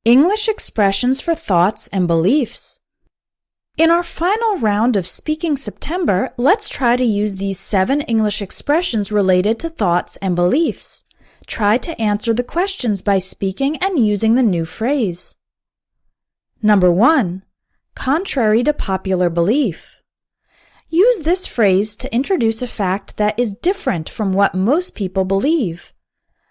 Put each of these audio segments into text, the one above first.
English expressions for thoughts and beliefs. In our final round of Speaking September, let's try to use these 7 English expressions related to thoughts and beliefs. Try to answer the questions by speaking and using the new phrase. Number 1. Contrary to popular belief. Use this phrase to introduce a fact that is different from what most people believe.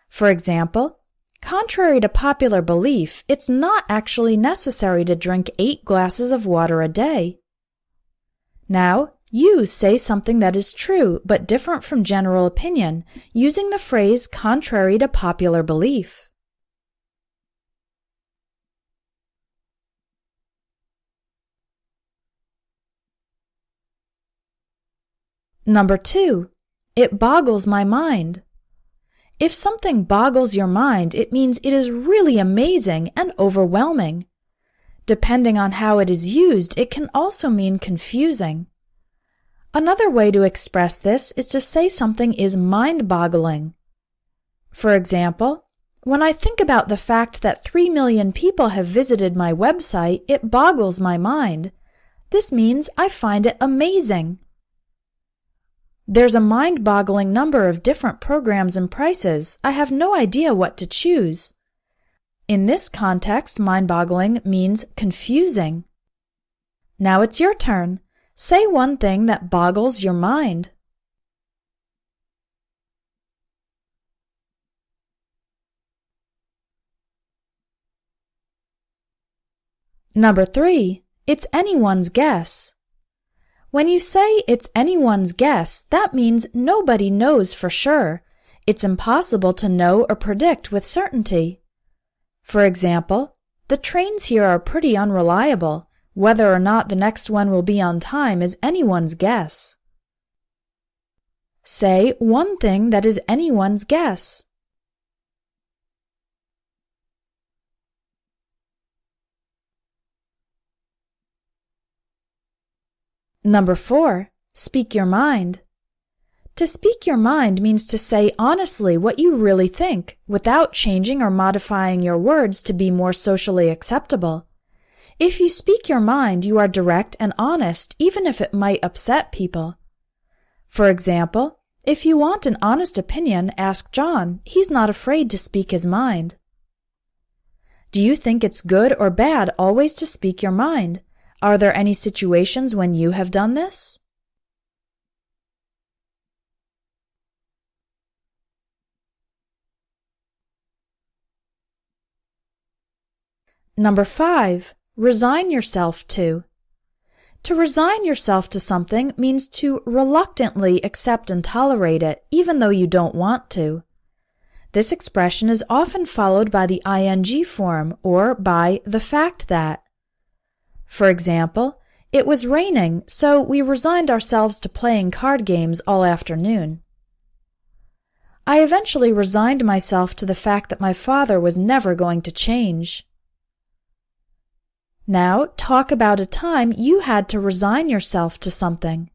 For example, contrary to popular belief, it's not actually necessary to drink 8 glasses of water a day. Now, you say something that is true but different from general opinion, using the phrase contrary to popular belief. Number 2. It boggles my mind. If something boggles your mind, it means it is really amazing and overwhelming. Depending on how it is used, it can also mean confusing. Another way to express this is to say something is mind-boggling. For example, when I think about the fact that 3 million people have visited my website, it boggles my mind. This means I find it amazing. There's a mind-boggling number of different programs and prices. I have no idea what to choose. In this context, mind-boggling means confusing. Now it's your turn. Say one thing that boggles your mind. Number 3. It's anyone's guess. When you say it's anyone's guess, that means nobody knows for sure. It's impossible to know or predict with certainty. For example, the trains here are pretty unreliable. Whether or not the next one will be on time is anyone's guess. Say one thing that is anyone's guess. Number 4. Speak your mind. To speak your mind means to say honestly what you really think, without changing or modifying your words to be more socially acceptable. If you speak your mind, you are direct and honest, even if it might upset people. For example, if you want an honest opinion, ask John. He's not afraid to speak his mind. Do you think it's good or bad always to speak your mind? Are there any situations when you have done this? Number 5. Resign yourself to. To resign yourself to something means to reluctantly accept and tolerate it, even though you don't want to. This expression is often followed by the ing form or by the fact that. For example, it was raining, so we resigned ourselves to playing card games all afternoon. I eventually resigned myself to the fact that my father was never going to change. Now, talk about a time you had to resign yourself to something.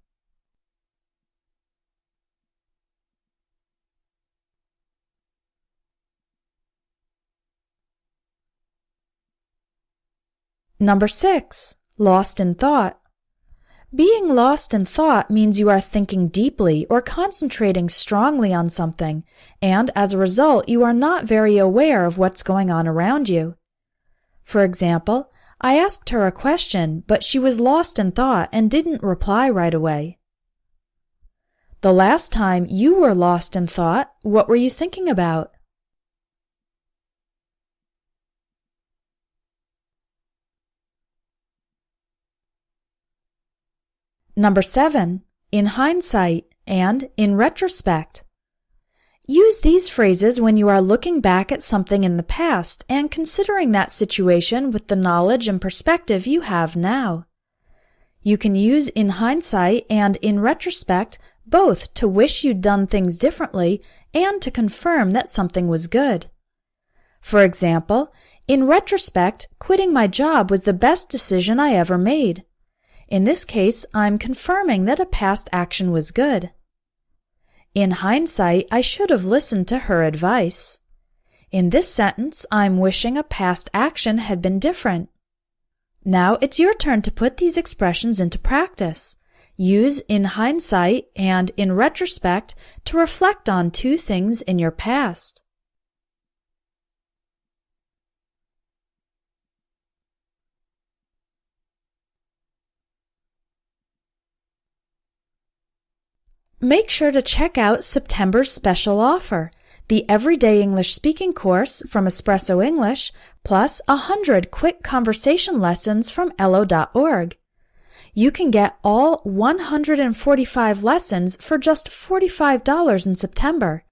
Number 6. Lost in thought. Being lost in thought means you are thinking deeply or concentrating strongly on something, and as a result, you are not very aware of what's going on around you. For example, I asked her a question, but she was lost in thought and didn't reply right away. The last time you were lost in thought, what were you thinking about? Number 7. In hindsight and in retrospect. Use these phrases when you are looking back at something in the past and considering that situation with the knowledge and perspective you have now. You can use in hindsight and in retrospect both to wish you'd done things differently and to confirm that something was good. For example, in retrospect, quitting my job was the best decision I ever made. In this case, I'm confirming that a past action was good. In hindsight, I should have listened to her advice. In this sentence, I'm wishing a past action had been different. Now it's your turn to put these expressions into practice. Use in hindsight and in retrospect to reflect on two things in your past. Make sure to check out September's special offer, the Everyday English Speaking course from Espresso English, plus 100 quick conversation lessons from Ello.org. You can get all 145 lessons for just $45 in September.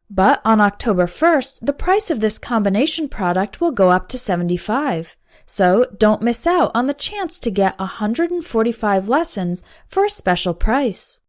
But on October 1st, the price of this combination product will go up to $75. So don't miss out on the chance to get 145 lessons for a special price.